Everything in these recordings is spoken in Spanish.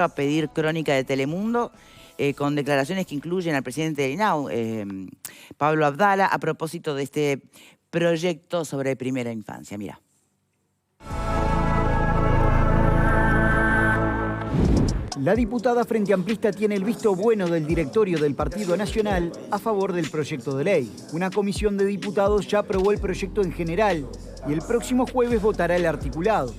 A pedir crónica de Telemundo con declaraciones que incluyen al presidente del INAU, Pablo Abdala, a propósito de este proyecto sobre primera infancia. Mira. La diputada Frente Amplista tiene el visto bueno del directorio del Partido Nacional a favor del proyecto de ley. Una comisión de diputados ya aprobó el proyecto en general y el próximo jueves votará el articulado.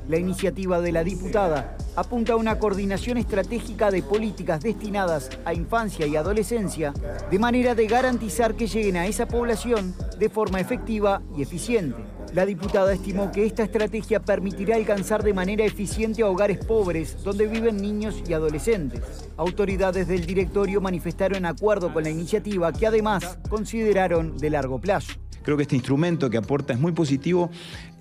La iniciativa de la diputada apunta a una coordinación estratégica de políticas destinadas a infancia y adolescencia, de manera de garantizar que lleguen a esa población de forma efectiva y eficiente. La diputada estimó que esta estrategia permitirá alcanzar de manera eficiente a hogares pobres donde viven niños y adolescentes. Autoridades del directorio manifestaron acuerdo con la iniciativa, que además consideraron de largo plazo. Creo que este instrumento que aporta es muy positivo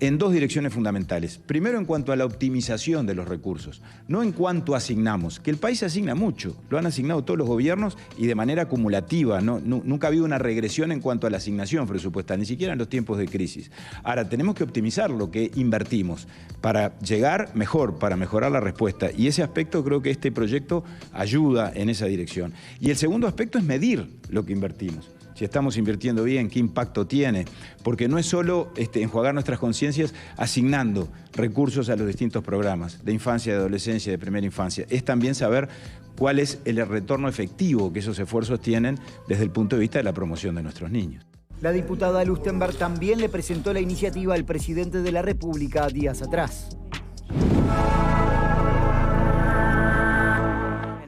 en dos direcciones fundamentales. Primero, en cuanto a la optimización de los recursos, no en cuanto asignamos, que el país asigna mucho, lo han asignado todos los gobiernos y de manera acumulativa, nunca ha habido una regresión en cuanto a la asignación presupuestal, ni siquiera en los tiempos de crisis. Ahora, tenemos que optimizar lo que invertimos para llegar mejor, para mejorar la respuesta, y ese aspecto creo que este proyecto ayuda en esa dirección. Y el segundo aspecto es medir lo que invertimos. Si estamos invirtiendo bien, qué impacto tiene, porque no es solo enjuagar nuestras conciencias asignando recursos a los distintos programas de infancia, de adolescencia, de primera infancia, es también saber cuál es el retorno efectivo que esos esfuerzos tienen desde el punto de vista de la promoción de nuestros niños. La diputada Lustenberg también le presentó la iniciativa al presidente de la República días atrás.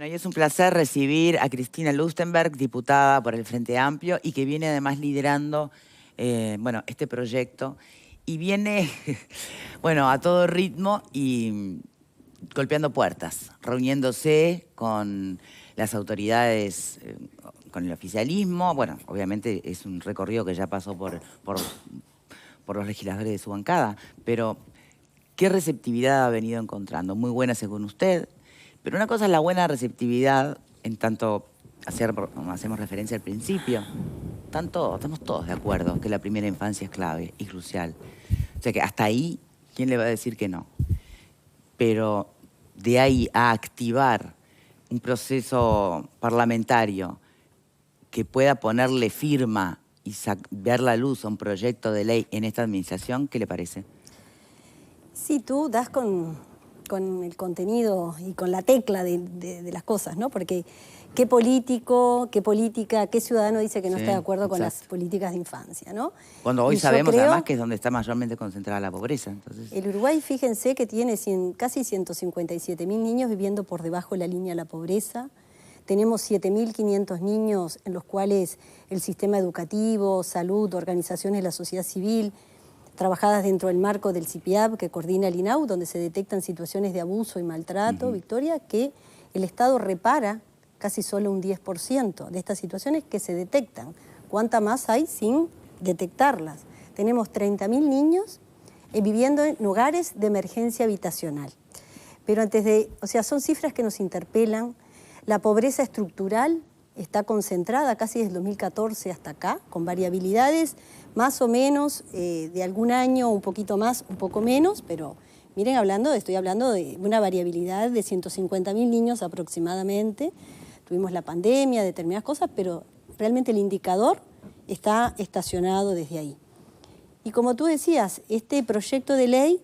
Y es un placer recibir a Cristina Lustenberg, diputada por el Frente Amplio, y que viene además liderando este proyecto. Y viene a todo ritmo y golpeando puertas, reuniéndose con las autoridades, con el oficialismo. Bueno, obviamente es un recorrido que ya pasó por los legisladores de su bancada, pero ¿qué receptividad ha venido encontrando? Muy buena según usted. Pero una cosa es la buena receptividad, en tanto hacemos referencia al principio. Estamos todos de acuerdo que la primera infancia es clave y crucial. O sea que hasta ahí, ¿quién le va a decir que no? Pero de ahí a activar un proceso parlamentario que pueda ponerle firma y ver la luz a un proyecto de ley en esta administración, ¿qué le parece? Sí, tú das con el contenido y con la tecla de las cosas, ¿no? Porque qué político, qué política, qué ciudadano dice que no está de acuerdo con las políticas de infancia, ¿no? Cuando hoy sabemos además que es donde está mayormente concentrada la pobreza. Entonces... El Uruguay, fíjense que tiene casi 157.000 niños viviendo por debajo de la línea de la pobreza. Tenemos 7.500 niños en los cuales el sistema educativo, salud, organizaciones de la sociedad civil, trabajadas dentro del marco del CIPIAB que coordina el INAU, donde se detectan situaciones de abuso y maltrato, Victoria, que el Estado repara casi solo un 10% de estas situaciones que se detectan. ¿Cuánta más hay sin detectarlas? Tenemos 30.000 niños viviendo en hogares de emergencia habitacional. Pero son cifras que nos interpelan. La pobreza estructural está concentrada casi desde el 2014 hasta acá, con variabilidades más o menos de algún año, un poquito más, un poco menos, pero miren, estoy hablando de una variabilidad de 150.000 niños aproximadamente. Tuvimos la pandemia, determinadas cosas, pero realmente el indicador está estacionado desde ahí. Y como tú decías, este proyecto de ley,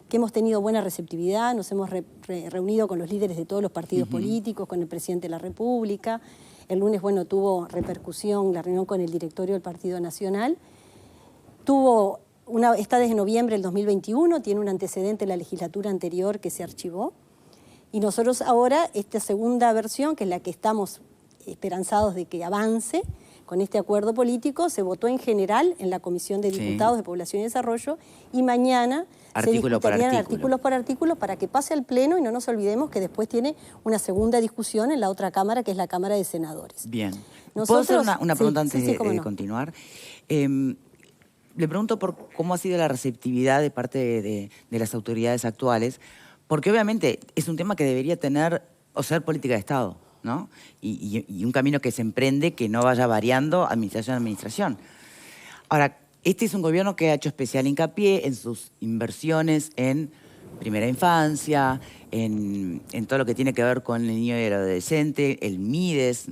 que hemos tenido buena receptividad, nos hemos reunido con los líderes de todos los partidos políticos, con el presidente de la República. El lunes, tuvo repercusión la reunión con el directorio del Partido Nacional. Está desde noviembre del 2021, tiene un antecedente en la legislatura anterior que se archivó. Y nosotros ahora, esta segunda versión, que es la que estamos esperanzados de que avance con este acuerdo político, se votó en general en la Comisión de Diputados de Población y Desarrollo, y mañana se discutirían artículo por artículo para que pase al Pleno, y no nos olvidemos que después tiene una segunda discusión en la otra Cámara, que es la Cámara de Senadores. Bien. ¿Puedo hacer una pregunta antes de continuar? Le pregunto por cómo ha sido la receptividad de parte de las autoridades actuales, porque obviamente es un tema que debería ser política de Estado, ¿no? Y un camino que se emprende que no vaya variando administración a administración. Ahora, este es un gobierno que ha hecho especial hincapié en sus inversiones en primera infancia, en todo lo que tiene que ver con el niño y el adolescente, el MIDES,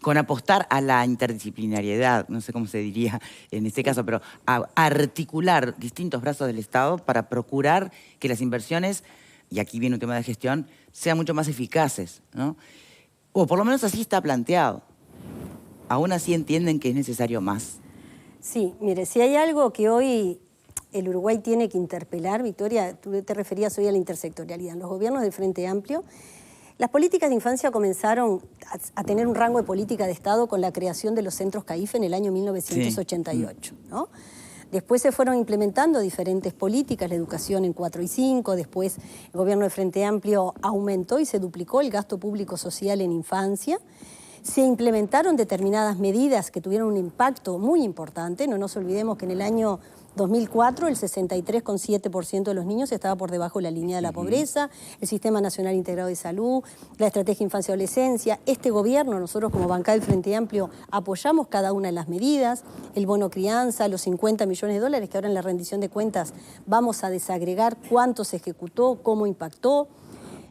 con apostar a la interdisciplinariedad, no sé cómo se diría en este caso, pero a articular distintos brazos del Estado para procurar que las inversiones, y aquí viene un tema de gestión, sean mucho más eficaces, ¿no? O por lo menos así está planteado. ¿Aún así entienden que es necesario más? Sí, mire, si hay algo que hoy el Uruguay tiene que interpelar, Victoria, tú te referías hoy a la intersectorialidad. Los gobiernos del Frente Amplio, las políticas de infancia comenzaron a tener un rango de política de Estado con la creación de los centros CAIFE en el año 1988, sí. ¿No? Después se fueron implementando diferentes políticas, la educación en 4 y 5, después el gobierno del Frente Amplio aumentó y se duplicó el gasto público social en infancia. Se implementaron determinadas medidas que tuvieron un impacto muy importante. No nos olvidemos que en el año 2004 el 63,7% de los niños estaba por debajo de la línea de la pobreza, el Sistema Nacional Integrado de Salud, la Estrategia Infancia-Adolescencia. Este gobierno, nosotros como bancada del Frente Amplio, apoyamos cada una de las medidas, el bono crianza, los 50 millones de dólares, que ahora en la rendición de cuentas vamos a desagregar cuánto se ejecutó, cómo impactó.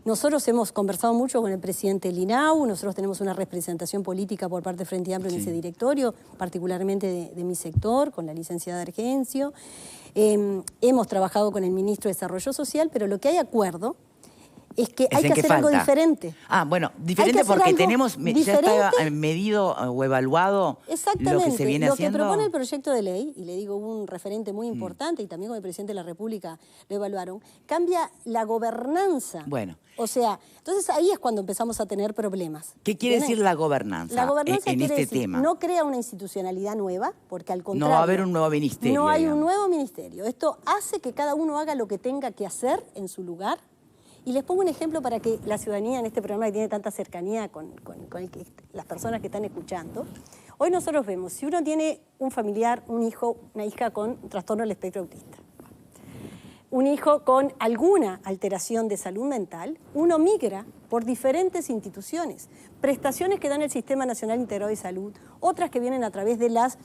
Nosotros hemos conversado mucho con el presidente del INAU, nosotros tenemos una representación política por parte del Frente Amplio en ese directorio, particularmente de mi sector, con la licenciada Argencio. Hemos trabajado con el ministro de Desarrollo Social, pero lo que hay acuerdo es que hay que hacer algo diferente. Ah, bueno, diferente porque tenemos, ya está medido o evaluado lo que se viene haciendo. Lo que propone el proyecto de ley, y le digo, hubo un referente muy importante, y también con el presidente de la República lo evaluaron, cambia la gobernanza. Bueno. O sea, entonces ahí es cuando empezamos a tener problemas. ¿Qué quiere decir la gobernanza, la gobernanza en quiere este decir, tema? No crea una institucionalidad nueva, porque al contrario... No va a haber un nuevo ministerio. No hay un nuevo ministerio. Esto hace que cada uno haga lo que tenga que hacer en su lugar. Y les pongo un ejemplo para que la ciudadanía en este programa que tiene tanta cercanía con las personas que están escuchando. Hoy nosotros vemos, si uno tiene un familiar, un hijo, una hija con trastorno del espectro autista, un hijo con alguna alteración de salud mental, uno migra por diferentes instituciones, prestaciones que dan el Sistema Nacional Integrado de Salud, otras que vienen a través de las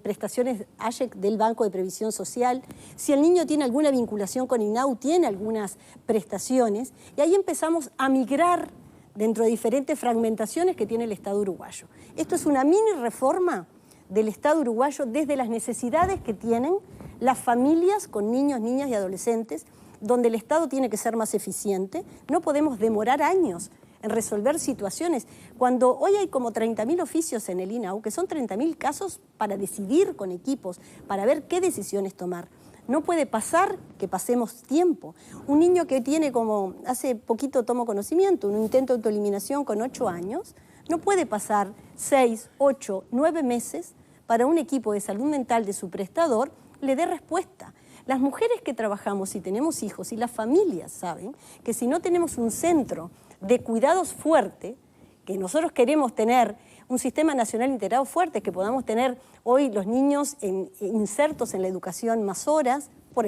prestaciones AYEC del Banco de Previsión Social. Si el niño tiene alguna vinculación con INAU, tiene algunas prestaciones, y ahí empezamos a migrar dentro de diferentes fragmentaciones que tiene el Estado uruguayo. Esto es una mini reforma del Estado uruguayo desde las necesidades que tienen las familias con niños, niñas y adolescentes, donde el Estado tiene que ser más eficiente. No podemos demorar años en resolver situaciones. Cuando hoy hay como 30.000 oficios en el INAU, que son 30.000 casos para decidir con equipos, para ver qué decisiones tomar. No puede pasar que pasemos tiempo. Un niño que tiene como, hace poquito tomo conocimiento, un intento de autoeliminación con 8 años, no puede pasar 6, 8, 9 meses para un equipo de salud mental de su prestador le dé respuesta. Las mujeres que trabajamos y tenemos hijos y las familias saben que si no tenemos un centro de cuidados fuerte, que nosotros queremos tener un sistema nacional integrado fuerte, que podamos tener hoy los niños insertos en la educación más horas, por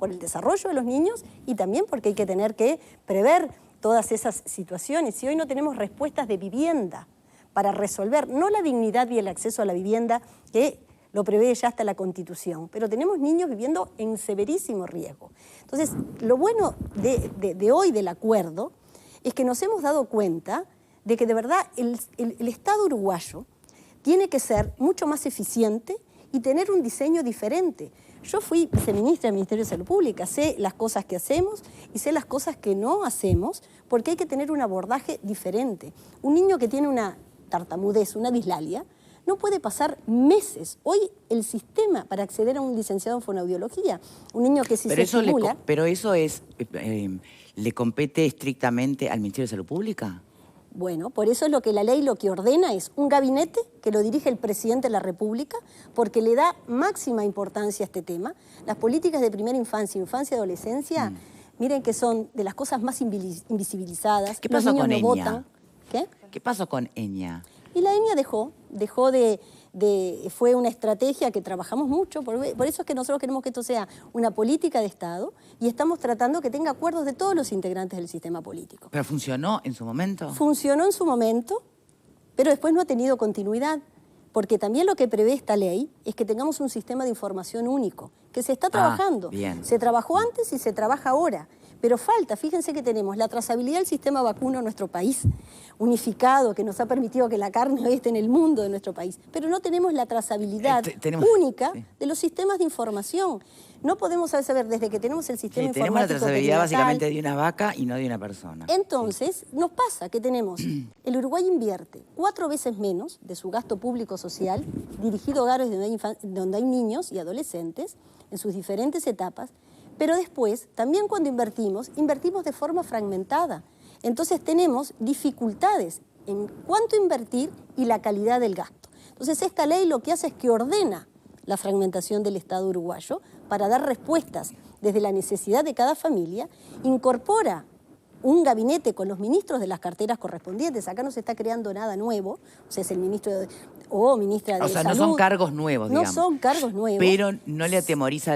el desarrollo de los niños y también porque hay que tener que prever todas esas situaciones. Si hoy no tenemos respuestas de vivienda para resolver, no la dignidad y el acceso a la vivienda, que lo prevé ya hasta la Constitución, pero tenemos niños viviendo en severísimo riesgo. Entonces, lo bueno de hoy del acuerdo es que nos hemos dado cuenta de que de verdad el Estado uruguayo tiene que ser mucho más eficiente y tener un diseño diferente. Yo fui viceministra del Ministerio de Salud Pública, sé las cosas que hacemos y sé las cosas que no hacemos, porque hay que tener un abordaje diferente. Un niño que tiene una tartamudez, una dislalia, no puede pasar meses. Hoy el sistema para acceder a un licenciado en fonoaudiología, un niño que si se estimula... Pero eso es, ¿le compete estrictamente al Ministerio de Salud Pública? Bueno, por eso es lo que la ley lo que ordena es un gabinete que lo dirige el presidente de la República, porque le da máxima importancia a este tema. Las políticas de primera infancia, infancia y adolescencia, miren que son de las cosas más invisibilizadas. ¿Qué pasó con ENIA? Votan. ¿Qué pasó con ENIA? Y la ENIA fue una estrategia que trabajamos mucho, por eso es que nosotros queremos que esto sea una política de Estado y estamos tratando que tenga acuerdos de todos los integrantes del sistema político. ¿Pero funcionó en su momento? Funcionó en su momento, pero después no ha tenido continuidad. porque también lo que prevé esta ley es que tengamos un sistema de información único, que se está trabajando. Bien. Se trabajó antes y se trabaja ahora. Pero falta, fíjense que tenemos la trazabilidad del sistema vacuno en nuestro país, unificado, que nos ha permitido que la carne hoy esté en el mundo de nuestro país. Pero no tenemos la trazabilidad única de los sistemas de información. No podemos saber desde que tenemos el sistema informático. Tenemos la trazabilidad básicamente de una vaca y no de una persona. Entonces, nos pasa que tenemos, el Uruguay invierte 4 veces menos de su gasto público social dirigido a hogares donde hay niños y adolescentes en sus diferentes etapas, pero después, también cuando invertimos de forma fragmentada. Entonces tenemos dificultades en cuánto invertir y la calidad del gasto. Entonces esta ley lo que hace es que ordena la fragmentación del Estado uruguayo para dar respuestas desde la necesidad de cada familia, incorpora un gabinete con los ministros de las carteras correspondientes. Acá no se está creando nada nuevo, o sea, es el ministro o ministra de Salud. O sea, no son cargos nuevos, digamos. No son cargos nuevos. Pero no le atemoriza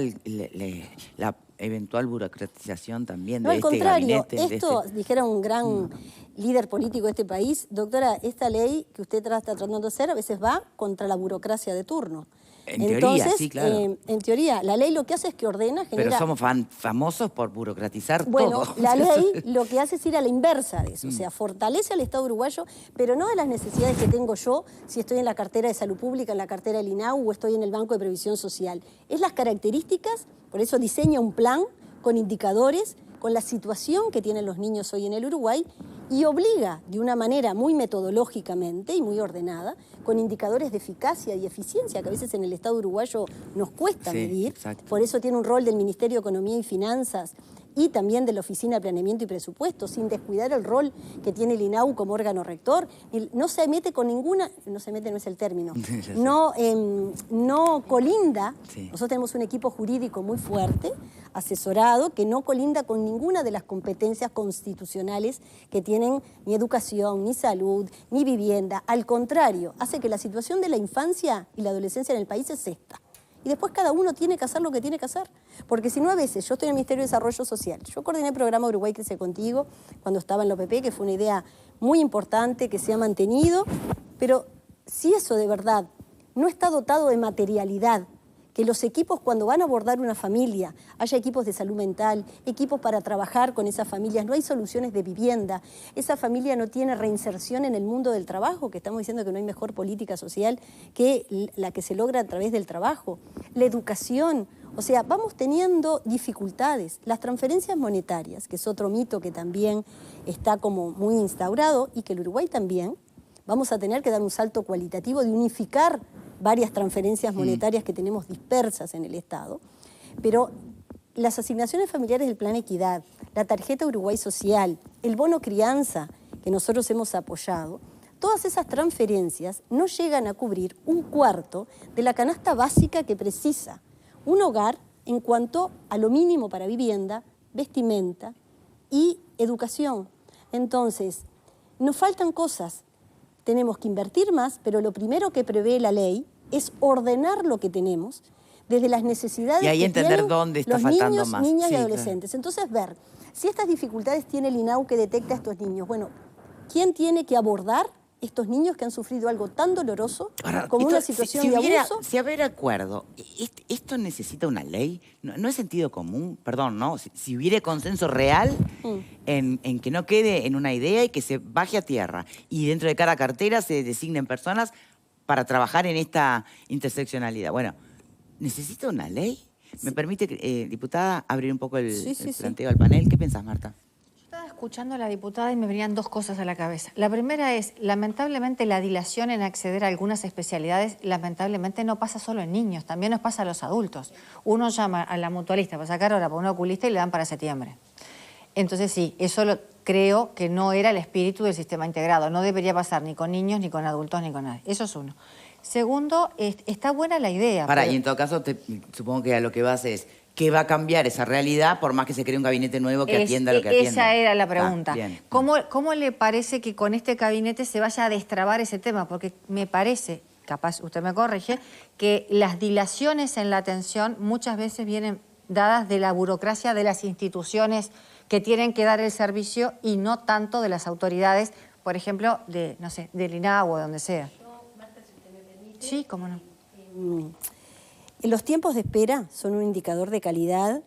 la eventual burocratización también de al este contrario, gabinete. Esto, dijera un gran líder político de este país, doctora, esta ley que usted está tratando de hacer a veces va contra la burocracia de turno. En teoría, sí, claro. En teoría, la ley lo que hace es que ordena, genera... Pero somos famosos por burocratizar bueno, todo. La ley lo que hace es ir a la inversa de eso, o sea, fortalece al Estado uruguayo, pero no de las necesidades que tengo yo si estoy en la cartera de Salud Pública, en la cartera del INAU o estoy en el Banco de Previsión Social. Es las características, por eso diseña un plan con indicadores, con la situación que tienen los niños hoy en el Uruguay y obliga de una manera muy metodológicamente y muy ordenada, con indicadores de eficacia y eficiencia que a veces en el Estado uruguayo nos cuesta medir. Exacto. Por eso tiene un rol del Ministerio de Economía y Finanzas y también de la Oficina de Planeamiento y Presupuesto, sin descuidar el rol que tiene el INAU como órgano rector. No se mete con ninguna, no se mete no es el término, no colinda. Nosotros tenemos un equipo jurídico muy fuerte, asesorado, que no colinda con ninguna de las competencias constitucionales que tienen ni educación, ni salud, ni vivienda. Al contrario, hace que la situación de la infancia y la adolescencia en el país es esta. Y después cada uno tiene que hacer lo que tiene que hacer. Porque si no, a veces, yo estoy en el Ministerio de Desarrollo Social. Yo coordiné el programa Uruguay Crece Contigo cuando estaba en la OPP, que fue una idea muy importante que se ha mantenido. Pero si eso de verdad no está dotado de materialidad, que los equipos cuando van a abordar una familia, haya equipos de salud mental, equipos para trabajar con esas familias, no hay soluciones de vivienda, esa familia no tiene reinserción en el mundo del trabajo, que estamos diciendo que no hay mejor política social que la que se logra a través del trabajo, la educación, o sea, vamos teniendo dificultades. Las transferencias monetarias, que es otro mito que también está como muy instaurado y que el Uruguay también, vamos a tener que dar un salto cualitativo de unificar varias transferencias monetarias que tenemos dispersas en el Estado, pero las asignaciones familiares del Plan Equidad, la tarjeta Uruguay Social, el bono crianza que nosotros hemos apoyado, todas esas transferencias no llegan a cubrir 1/4 de la canasta básica que precisa un hogar en cuanto a lo mínimo para vivienda, vestimenta y educación. Entonces, nos faltan cosas. Tenemos que invertir más, pero lo primero que prevé la ley es ordenar lo que tenemos desde las necesidades y ahí que entender tienen dónde está los faltando niños, más. niñas y Sí, adolescentes. Claro. Entonces, ver si estas dificultades tiene el INAU que detecta a estos niños. Bueno, ¿quién tiene que abordar estos niños que han sufrido algo tan doloroso como una situación de abuso? Si hubiera acuerdo, ¿esto necesita una ley? ¿No es sentido común? Perdón, ¿no? Si hubiera consenso real en que no quede en una idea y que se baje a tierra y dentro de cada cartera se designen personas para trabajar en esta interseccionalidad. Bueno, ¿necesita una ley? ¿Me permite, diputada, abrir un poco el planteo al panel? ¿Qué pensás, Marta? Estaba escuchando a la diputada y me venían 2 cosas a la cabeza. La primera es, lamentablemente, la dilación en acceder a algunas especialidades, lamentablemente no pasa solo en niños, también nos pasa a los adultos. Uno llama a la mutualista para sacar hora para un oculista y le dan para septiembre. Entonces sí, eso creo que no era el espíritu del sistema integrado. No debería pasar ni con niños, ni con adultos, ni con nadie. Eso es uno. Segundo, está buena la idea. Pero... y en todo caso, supongo que a lo que vas es... ¿Qué va a cambiar esa realidad por más que se cree un gabinete nuevo que atienda lo que atienda? Esa era la pregunta. Bien. ¿Cómo le parece que con este gabinete se vaya a destrabar ese tema? Porque me parece, capaz usted me corrige, que las dilaciones en la atención muchas veces vienen dadas de la burocracia de las instituciones que tienen que dar el servicio y no tanto de las autoridades, por ejemplo, no sé, del INAU o de donde sea. Sí, cómo no. Los tiempos de espera son un indicador de calidad,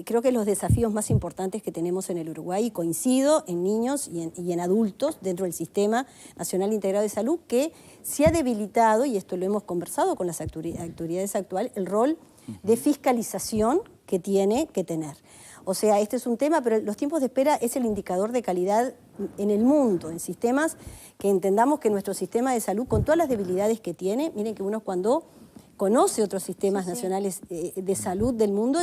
creo que los desafíos más importantes que tenemos en el Uruguay, y coincido en niños y en adultos dentro del Sistema Nacional Integrado de Salud, que se ha debilitado, y esto lo hemos conversado con las autoridades actuales, el rol de fiscalización que tiene que tener. O sea, este es un tema, pero los tiempos de espera es el indicador de calidad en el mundo, en sistemas que entendamos que nuestro sistema de salud, con todas las debilidades que tiene, miren que uno cuando conoce otros sistemas nacionales de salud del mundo,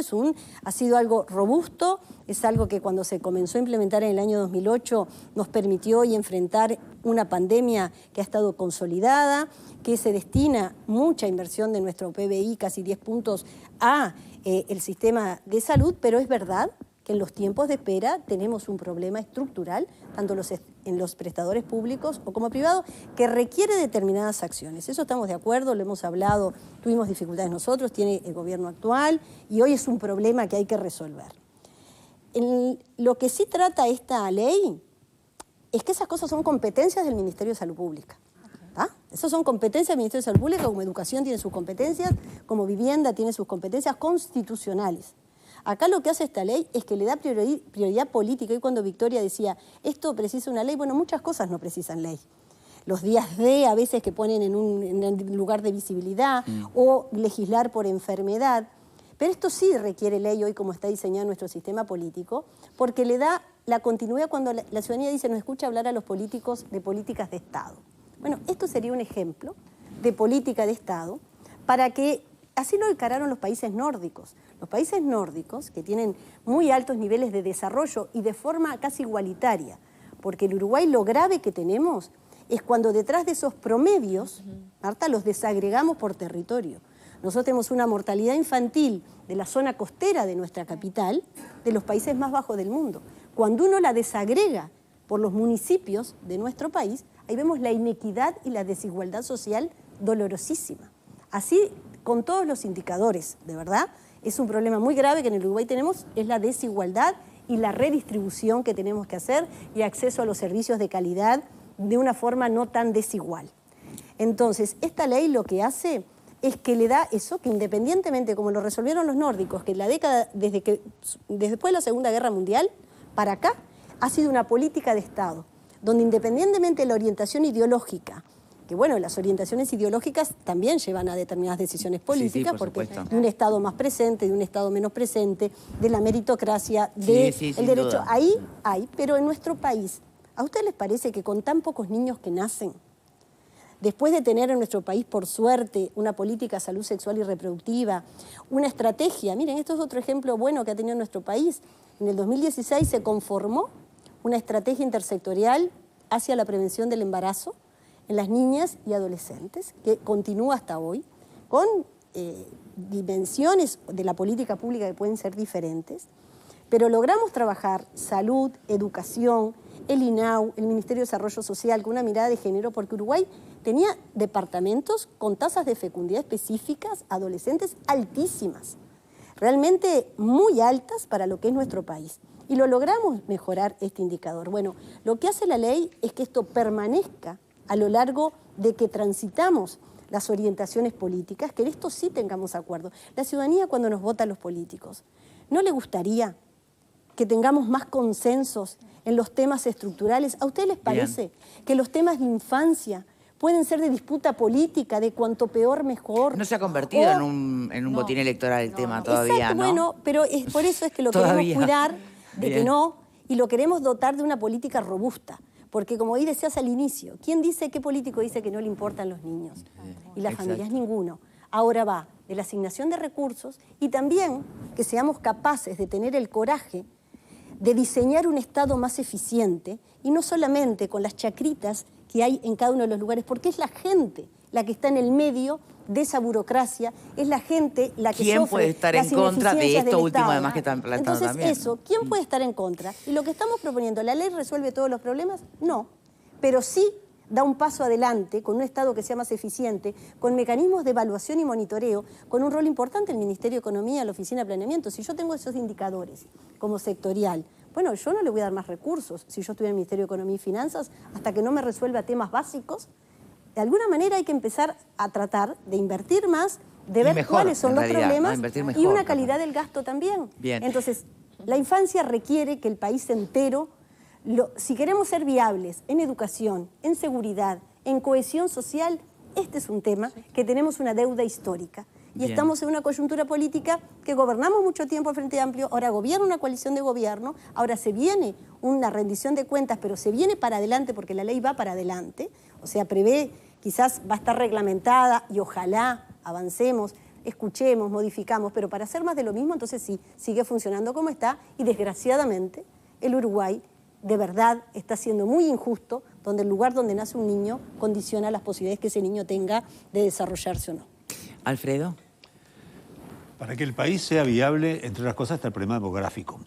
ha sido algo robusto, es algo que cuando se comenzó a implementar en el año 2008 nos permitió enfrentar una pandemia que ha estado consolidada, que se destina mucha inversión de nuestro PBI, casi 10 puntos, a el sistema de salud, pero es verdad que en los tiempos de espera tenemos un problema estructural, tanto en los prestadores públicos o como privados, que requiere determinadas acciones. Eso estamos de acuerdo, lo hemos hablado, tuvimos dificultades nosotros, tiene el gobierno actual, y hoy es un problema que hay que resolver. Lo que sí trata esta ley es que esas cosas son competencias del Ministerio de Salud Pública. Esas son competencias del Ministerio de Salud Pública, como educación tiene sus competencias, como vivienda tiene sus competencias constitucionales. Acá lo que hace esta ley es que le da prioridad política. Y cuando Victoria decía, esto precisa una ley, bueno, muchas cosas no precisan ley. Los días D a veces que ponen en un lugar de visibilidad, o legislar por enfermedad. Pero esto sí requiere ley hoy, como está diseñado nuestro sistema político, porque le da la continuidad cuando la ciudadanía dice, nos escucha hablar a los políticos de políticas de Estado. Bueno, esto sería un ejemplo de política de Estado para que, así lo encararon los países nórdicos. Los países nórdicos, que tienen muy altos niveles de desarrollo y de forma casi igualitaria, porque en Uruguay lo grave que tenemos es cuando detrás de esos promedios, Marta, los desagregamos por territorio. Nosotros tenemos una mortalidad infantil de la zona costera de nuestra capital, de los países más bajos del mundo. Cuando uno la desagrega por los municipios de nuestro país, ahí vemos la inequidad y la desigualdad social dolorosísima. Así, con todos los indicadores, de verdad, es un problema muy grave que en el Uruguay tenemos, es la desigualdad y la redistribución que tenemos que hacer y acceso a los servicios de calidad de una forma no tan desigual. Entonces, esta ley lo que hace es que le da eso, que independientemente, como lo resolvieron los nórdicos, que en la década, desde después de la Segunda Guerra Mundial, para acá, ha sido una política de Estado, donde independientemente de la orientación ideológica, que bueno, las orientaciones ideológicas también llevan a determinadas decisiones políticas, por porque supuesto. de un Estado más presente, de un Estado menos presente, de la meritocracia, del derecho, duda. ahí hay, pero en nuestro país, ¿a ustedes les parece que con tan pocos niños que nacen, después de tener en nuestro país, por suerte, una política de salud sexual y reproductiva, una estrategia, miren, esto es otro ejemplo bueno que ha tenido nuestro país, en el 2016 se conformó una estrategia intersectorial hacia la prevención del embarazo en las niñas y adolescentes, que continúa hasta hoy, con dimensiones de la política pública que pueden ser diferentes, pero logramos trabajar salud, educación, el INAU, el Ministerio de Desarrollo Social, con una mirada de género, porque Uruguay tenía departamentos con tasas de fecundidad específicas, adolescentes altísimas, realmente muy altas para lo que es nuestro país. Y lo logramos mejorar este indicador. Bueno, lo que hace la ley es que esto permanezca a lo largo de que transitamos las orientaciones políticas, que en esto sí tengamos acuerdo. La ciudadanía, cuando nos vota a los políticos, ¿no le gustaría que tengamos más consensos en los temas estructurales? ¿A ustedes les parece que los temas de infancia pueden ser de disputa política, de cuanto peor mejor? No se ha convertido en un botín electoral el tema todavía, Exacto, ¿no? Bueno, pero por eso es que lo queremos cuidar de que no, y lo queremos dotar de una política robusta. Porque como ahí decías al inicio, ¿quién dice, qué político dice que no le importan los niños? Y las familias, ninguno. Ahora va de la asignación de recursos y también que seamos capaces de tener el coraje de diseñar un Estado más eficiente y no solamente con las chacritas que hay en cada uno de los lugares, porque es la gente la que está en el medio de esa burocracia, es la gente la que ¿Quién sufre puede estar las en contra de ineficiencias esto del último, Estado? además, que están planteando Entonces, también? eso, ¿quién puede estar en contra? Y lo que estamos proponiendo, ¿la ley resuelve todos los problemas? No, pero sí da un paso adelante con un Estado que sea más eficiente, con mecanismos de evaluación y monitoreo, con un rol importante el Ministerio de Economía, la Oficina de Planeamiento. Si yo tengo esos indicadores como sectorial, bueno, yo no le voy a dar más recursos si yo estuviera en el Ministerio de Economía y Finanzas hasta que no me resuelva temas básicos de alguna manera hay que empezar a tratar de invertir más, de ver mejor, cuáles son en los realidad, problemas ¿no? Invertir y mejor, una capaz. calidad del gasto también. Bien. Entonces, la infancia requiere que el país entero, si queremos ser viables en educación, en seguridad, en cohesión social, este es un tema que tenemos una deuda histórica. Y Bien. estamos en una coyuntura política que gobernamos mucho tiempo al Frente Amplio, ahora gobierna una coalición de gobierno, ahora se viene una rendición de cuentas, pero se viene para adelante porque la ley va para adelante, o sea, prevé, quizás va a estar reglamentada y ojalá avancemos, escuchemos, modificamos, pero para hacer más de lo mismo, entonces sí, sigue funcionando como está y desgraciadamente el Uruguay de verdad está siendo muy injusto, donde el lugar donde nace un niño condiciona las posibilidades que ese niño tenga de desarrollarse o no. Alfredo. Para que el país sea viable, entre otras cosas, está el problema demográfico.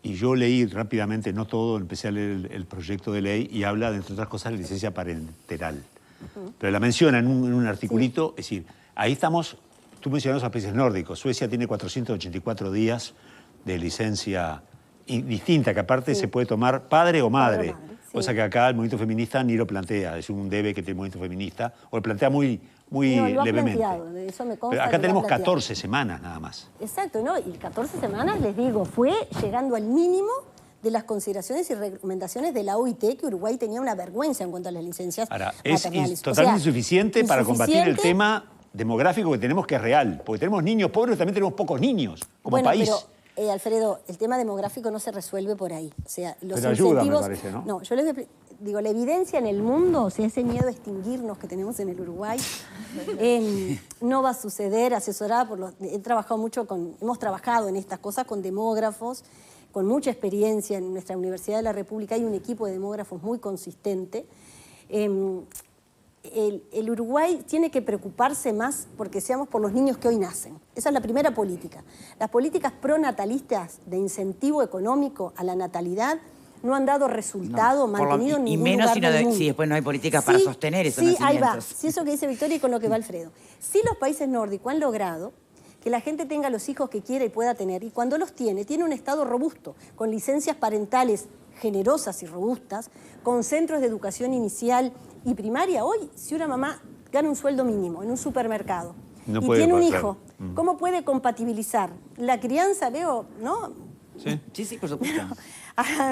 Y yo leí rápidamente, no todo, empecé a leer el proyecto de ley y habla, entre otras cosas, de licencia parenteral. Pero la menciona en un articulito, es decir, ahí estamos, tú mencionabas a los países nórdicos, Suecia tiene 484 días de licencia distinta, que aparte se puede tomar padre o madre. Cosa que acá el movimiento feminista ni lo plantea, es un debe que tiene el movimiento feminista, o lo plantea muy No, lo ha levemente. planteado, eso me consta. Pero acá que lo ha tenemos planteado. 14 semanas nada más. Exacto, ¿no? Y 14 semanas, les digo, fue llegando al mínimo de las consideraciones y recomendaciones de la OIT, que Uruguay tenía una vergüenza en cuanto a las licencias Ahora, es maternales. totalmente O sea, insuficiente para combatir el insuficiente. tema demográfico que tenemos, que es real. Porque tenemos niños pobres, también tenemos pocos niños como Bueno, país. pero, Alfredo, el tema demográfico no se resuelve por ahí. O sea, los Pero ayuda, me incentivos... parece, ¿no? No, yo les digo, la evidencia en el mundo, o sea, ese miedo a extinguirnos que tenemos en el Uruguay, no va a suceder, asesorada por los... hemos trabajado en estas cosas con demógrafos, con mucha experiencia en nuestra Universidad de la República, hay un equipo de demógrafos muy consistente. El Uruguay tiene que preocuparse más porque seamos por los niños que hoy nacen. Esa es la primera política. Las políticas pronatalistas de incentivo económico a la natalidad no han dado resultado mantenido en ningún lugar del mundo. Si después no hay políticas para sostener esos nacimientos. Sí, ahí va. Sí, eso que dice Victoria y con lo que va Alfredo. Sí, los países nórdicos han logrado que la gente tenga los hijos que quiera y pueda tener, y cuando los tiene un Estado robusto, con licencias parentales generosas y robustas, con centros de educación inicial y primaria. Hoy, si una mamá gana un sueldo mínimo en un supermercado y tiene un hijo, ¿cómo puede compatibilizar la crianza? Veo, ¿no? Sí, por supuesto.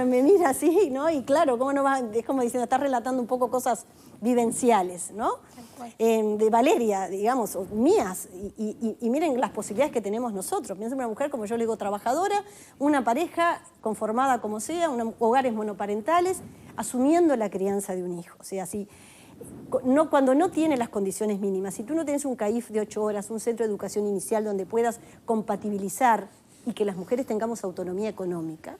Me mira así, ¿no? Y claro, ¿cómo no va? Es como diciendo, está relatando un poco cosas vivenciales, ¿no? De Valeria, digamos, o mías. Y miren las posibilidades que tenemos nosotros. Piensen en una mujer, como yo le digo, trabajadora, una pareja conformada como sea, hogares monoparentales, asumiendo la crianza de un hijo. O sea, cuando no tiene las condiciones mínimas, si tú no tienes un CAIF de 8 horas, un centro de educación inicial donde puedas compatibilizar y que las mujeres tengamos autonomía económica,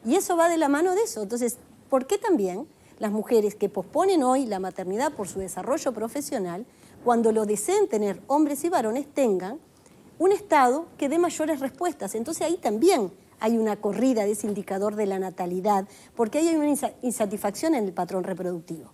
y eso va de la mano de eso. Entonces, ¿por qué también las mujeres que posponen hoy la maternidad por su desarrollo profesional, cuando lo deseen tener hombres y varones, tengan un Estado que dé mayores respuestas? Entonces ahí también hay una corrida de ese indicador de la natalidad, porque ahí hay una insatisfacción en el patrón reproductivo.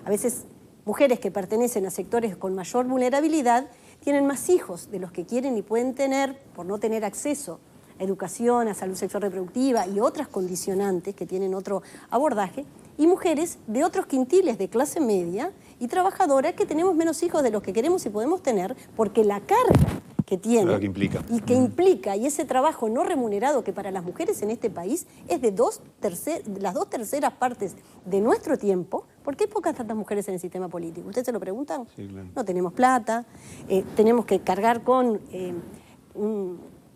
A veces mujeres que pertenecen a sectores con mayor vulnerabilidad tienen más hijos de los que quieren y pueden tener por no tener acceso a educación, a salud sexual reproductiva y otras condicionantes que tienen otro abordaje, y mujeres de otros quintiles de clase media y trabajadora que tenemos menos hijos de los que queremos y podemos tener, porque la carga que tiene Claro, que implica. y que implica, y ese trabajo no remunerado que para las mujeres en este país es de las 2/3 partes de nuestro tiempo. ¿Por qué hay pocas tantas mujeres en el sistema político? ¿Ustedes se lo preguntan? Sí, claro. No tenemos plata, tenemos que cargar con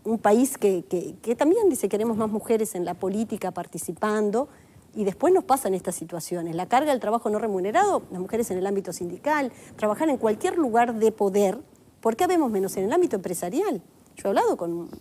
un país que también dice queremos más mujeres en la política participando, y después nos pasan estas situaciones. La carga del trabajo no remunerado, las mujeres en el ámbito sindical, trabajar en cualquier lugar de poder. ¿Por qué habemos menos en el ámbito empresarial? Yo he hablado con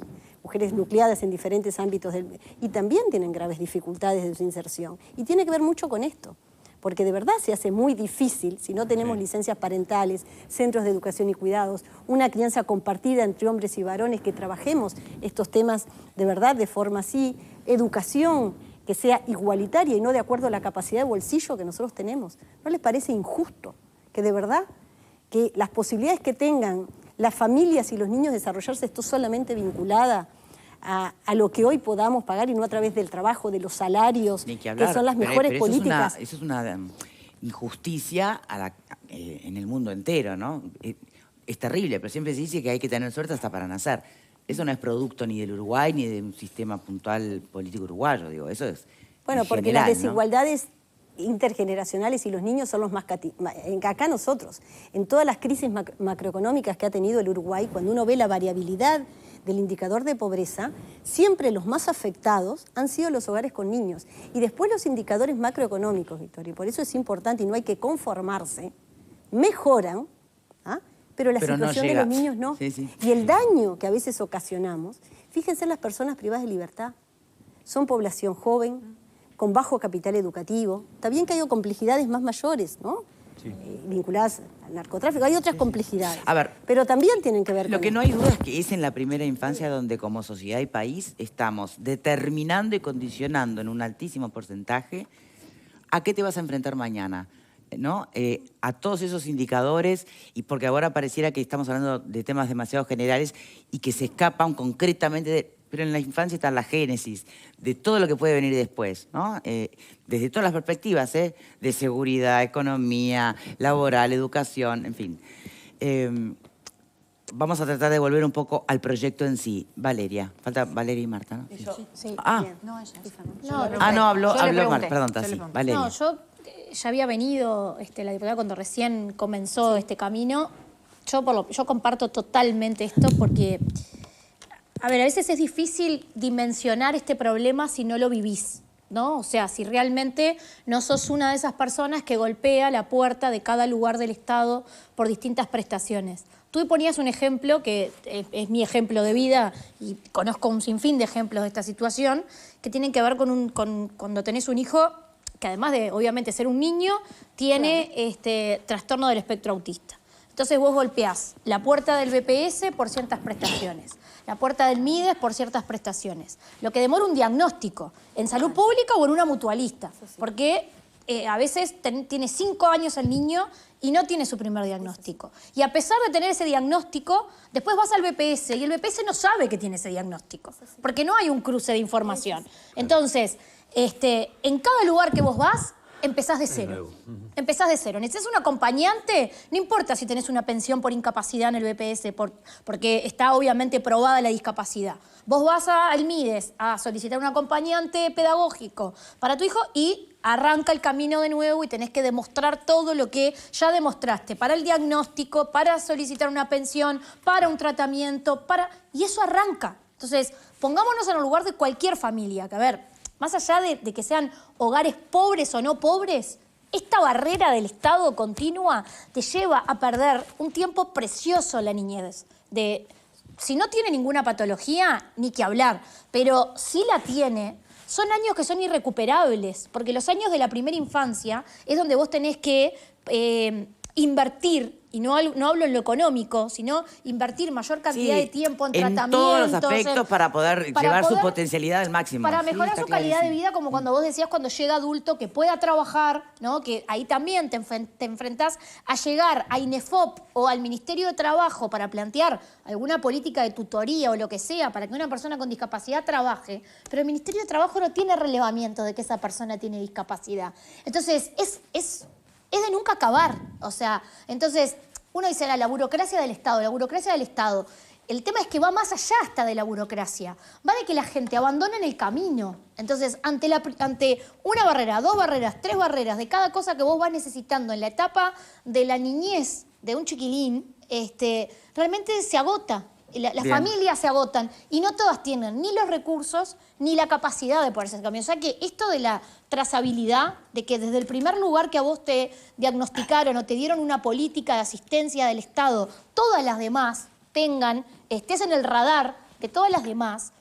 mujeres nucleadas en diferentes ámbitos y también tienen graves dificultades de su inserción. Y tiene que ver mucho con esto, porque de verdad se hace muy difícil si no tenemos licencias parentales, centros de educación y cuidados, una crianza compartida entre hombres y varones, que trabajemos estos temas de verdad de forma así, educación que sea igualitaria y no de acuerdo a la capacidad de bolsillo que nosotros tenemos. ¿No les parece injusto que de verdad que las posibilidades que tengan las familias y los niños de desarrollarse esté solamente vinculada a lo que hoy podamos pagar y no a través del trabajo, de los salarios, Ni que hablar. que son las mejores políticas? Eso es una injusticia en el mundo entero, ¿no? Es terrible, pero siempre se dice que hay que tener suerte hasta para nacer. Eso no es producto ni del Uruguay ni de un sistema puntual político uruguayo, digo, eso es Bueno, en porque general, las desigualdades intergeneracionales y los niños son los más... Acá nosotros, en todas las crisis macroeconómicas que ha tenido el Uruguay, cuando uno ve la variabilidad del indicador de pobreza, siempre los más afectados han sido los hogares con niños. Y después los indicadores macroeconómicos, Victoria, y por eso es importante y no hay que conformarse, mejoran, ¿ah? Pero la situación de los niños no. Sí, sí. Y el daño que a veces ocasionamos, fíjense en las personas privadas de libertad, son población joven, con bajo capital educativo. Está bien que hay complejidades más mayores, ¿no? Sí. Vinculadas al narcotráfico, hay otras complejidades. A ver, pero también tienen que ver con lo que esto. no hay duda es que es en la primera infancia donde como sociedad y país estamos determinando y condicionando en un altísimo porcentaje a qué te vas a enfrentar mañana, ¿no? A todos esos indicadores, y porque ahora pareciera que estamos hablando de temas demasiado generales y que se escapan concretamente pero en la infancia está la génesis de todo lo que puede venir después, ¿no? Desde todas las perspectivas, de seguridad, economía, laboral, educación, en fin. Vamos a tratar de volver un poco al proyecto en sí. Valeria, falta Valeria y Marta, ¿no? Sí, Ah. bien. No, ella. Habló Yo le pregunté. Marta, perdón, Tassi, Valeria. No, yo ya había venido, la diputada cuando recién comenzó este camino, yo comparto totalmente esto porque, a ver, a veces es difícil dimensionar este problema si no lo vivís, ¿no? O sea, si realmente no sos una de esas personas que golpea la puerta de cada lugar del Estado por distintas prestaciones. Tú ponías un ejemplo que es mi ejemplo de vida y conozco un sinfín de ejemplos de esta situación que tienen que ver con cuando tenés un hijo que además de, obviamente, ser un niño, tiene trastorno del espectro autista. Entonces vos golpeás la puerta del BPS por ciertas prestaciones, la puerta del MIDES por ciertas prestaciones, lo que demora un diagnóstico en salud pública o en una mutualista, porque a veces tiene 5 años el niño y no tiene su primer diagnóstico. Y a pesar de tener ese diagnóstico, después vas al BPS y el BPS no sabe que tiene ese diagnóstico, porque no hay un cruce de información. Entonces, en cada lugar que vos vas, empezás de cero. Empezás de cero. Necesitas un acompañante, no importa si tenés una pensión por incapacidad en el BPS, porque está obviamente probada la discapacidad. Vos vas al MIDES a solicitar un acompañante pedagógico para tu hijo y arranca el camino de nuevo y tenés que demostrar todo lo que ya demostraste para el diagnóstico, para solicitar una pensión, para un tratamiento, y eso arranca. Entonces, pongámonos en el lugar de cualquier familia, que a ver, más allá de que sean hogares pobres o no pobres, esta barrera del Estado continua te lleva a perder un tiempo precioso en la niñez. Si no tiene ninguna patología, ni que hablar, pero si la tiene, son años que son irrecuperables, porque los años de la primera infancia es donde vos tenés que invertir, y no hablo en lo económico, sino invertir mayor cantidad de tiempo en tratamientos. En todos los aspectos para poder llevar su potencialidad al máximo. Para mejorar su calidad de vida, como cuando vos decías cuando llega adulto, que pueda trabajar, ¿no? Que ahí también te enfrentás a llegar a INEFOP o al Ministerio de Trabajo para plantear alguna política de tutoría o lo que sea para que una persona con discapacidad trabaje, pero el Ministerio de Trabajo no tiene relevamiento de que esa persona tiene discapacidad. Entonces, es de nunca acabar. O sea, entonces, uno dice, la burocracia del Estado, la burocracia del Estado. El tema es que va más allá hasta de la burocracia. Va de que la gente abandona en el camino. Entonces, ante una barrera, 2 barreras, 3 barreras de cada cosa que vos vas necesitando en la etapa de la niñez de un chiquilín, realmente se agota. Las familias se agotan y no todas tienen ni los recursos ni la capacidad de poder hacer ese cambio. O sea que esto de la trazabilidad, de que desde el primer lugar que a vos te diagnosticaron o te dieron una política de asistencia del Estado, todas las demás estés en el radar de todas las demás,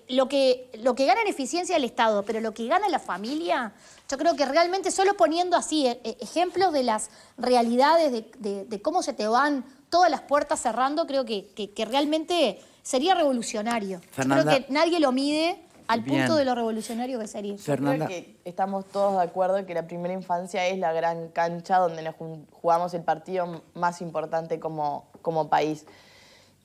lo que gana en eficiencia el Estado, pero lo que gana la familia, yo creo que realmente solo poniendo así ejemplos de las realidades, de cómo se te van todas las puertas cerrando, creo que realmente sería revolucionario. Fernanda, yo creo que nadie lo mide al punto de lo revolucionario que sería. Fernanda. Creo que estamos todos de acuerdo que la primera infancia es la gran cancha donde nos jugamos el partido más importante como país.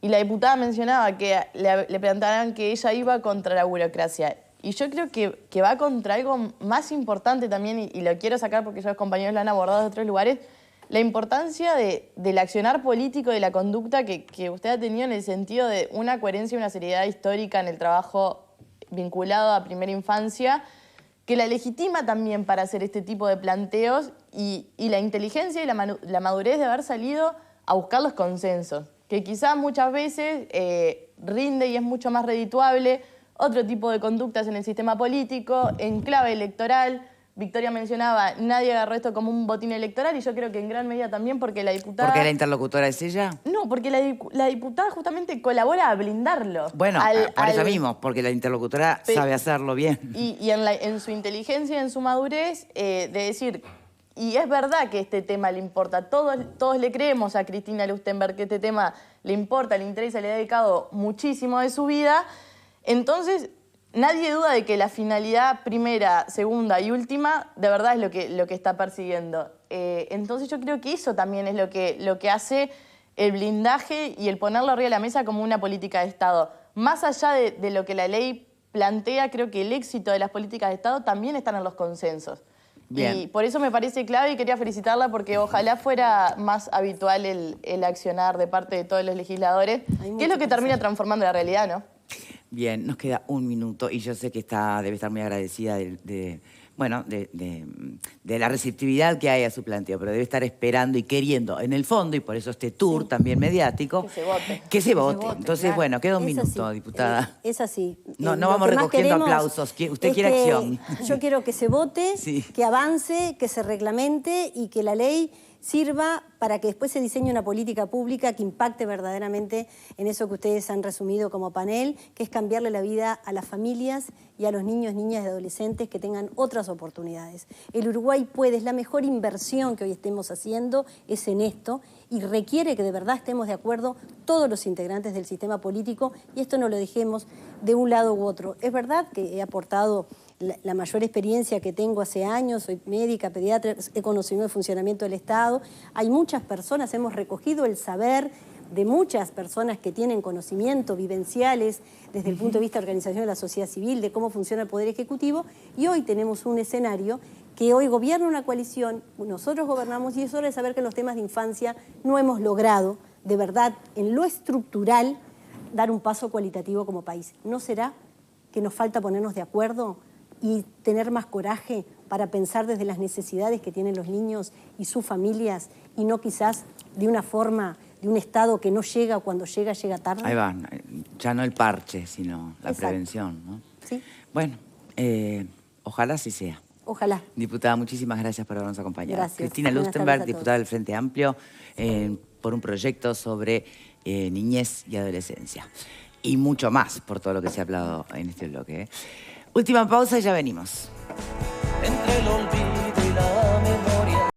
Y la diputada mencionaba que le planteaban que ella iba contra la burocracia. Y yo creo que va contra algo más importante también, y lo quiero sacar porque los compañeros lo han abordado de otros lugares, la importancia del accionar político, de la conducta que usted ha tenido en el sentido de una coherencia y una seriedad histórica en el trabajo vinculado a primera infancia, que la legitima también para hacer este tipo de planteos y la inteligencia y la madurez de haber salido a buscar los consensos, que quizá muchas veces rinde y es mucho más redituable otro tipo de conductas en el sistema político, en clave electoral. Victoria mencionaba, nadie agarró esto como un botín electoral y yo creo que en gran medida también porque la diputada... ¿Porque la interlocutora es ella? No, porque la diputada justamente colabora a blindarlo. Bueno, por eso mismo, porque la interlocutora sabe hacerlo bien. Y en su inteligencia y en su madurez de decir, y es verdad que este tema le importa, todos le creemos a Cristina Lustenberg que este tema le importa, le interesa, le ha dedicado muchísimo de su vida, entonces... Nadie duda de que la finalidad primera, segunda y última de verdad es lo que está persiguiendo. Entonces yo creo que eso también es lo que hace el blindaje y el ponerlo arriba de la mesa como una política de Estado. Más allá de lo que la ley plantea, creo que el éxito de las políticas de Estado también están en los consensos. Bien. Y por eso me parece clave y quería felicitarla porque ojalá fuera más habitual el accionar de parte de todos los legisladores, que es lo que termina transformando la realidad, ¿no? Bien, nos queda un minuto y yo sé que debe estar muy agradecida de la receptividad que hay a su planteo, pero debe estar esperando y queriendo, en el fondo, y por eso este tour también mediático, que se vote. Entonces, claro. Bueno, queda un minuto, diputada. Es así. No vamos recogiendo aplausos. Usted quiere acción. Yo quiero que se vote, sí. Que avance, que se reglamente y que la ley sirva para que después se diseñe una política pública que impacte verdaderamente en eso que ustedes han resumido como panel, que es cambiarle la vida a las familias y a los niños, niñas y adolescentes que tengan otras oportunidades. El Uruguay puede, es la mejor inversión que hoy estemos haciendo, es en esto, y requiere que de verdad estemos de acuerdo todos los integrantes del sistema político y esto no lo dejemos de un lado u otro. Es verdad que he aportado la mayor experiencia que tengo hace años, soy médica, pediatra, he conocido el funcionamiento del Estado. Hay muchas personas, hemos recogido el saber de muchas personas que tienen conocimiento vivenciales desde el punto de vista de organización de la sociedad civil, de cómo funciona el Poder Ejecutivo, y hoy tenemos un escenario que hoy gobierna una coalición, nosotros gobernamos y es hora de saber que en los temas de infancia no hemos logrado, de verdad, en lo estructural, dar un paso cualitativo como país. ¿No será que nos falta ponernos de acuerdo y tener más coraje para pensar desde las necesidades que tienen los niños y sus familias y no quizás de una forma, de un Estado que no llega o cuando llega, llega tarde? Ahí va, ya no el parche, sino la prevención, ¿no? Sí. Bueno, ojalá así sea. Ojalá. Diputada, muchísimas gracias por habernos acompañado. Gracias. Cristina Lustenberg, diputada del Frente Amplio, por un proyecto sobre niñez y adolescencia. Y mucho más por todo lo que se ha hablado en este bloque. Última pausa y ya venimos. Entre los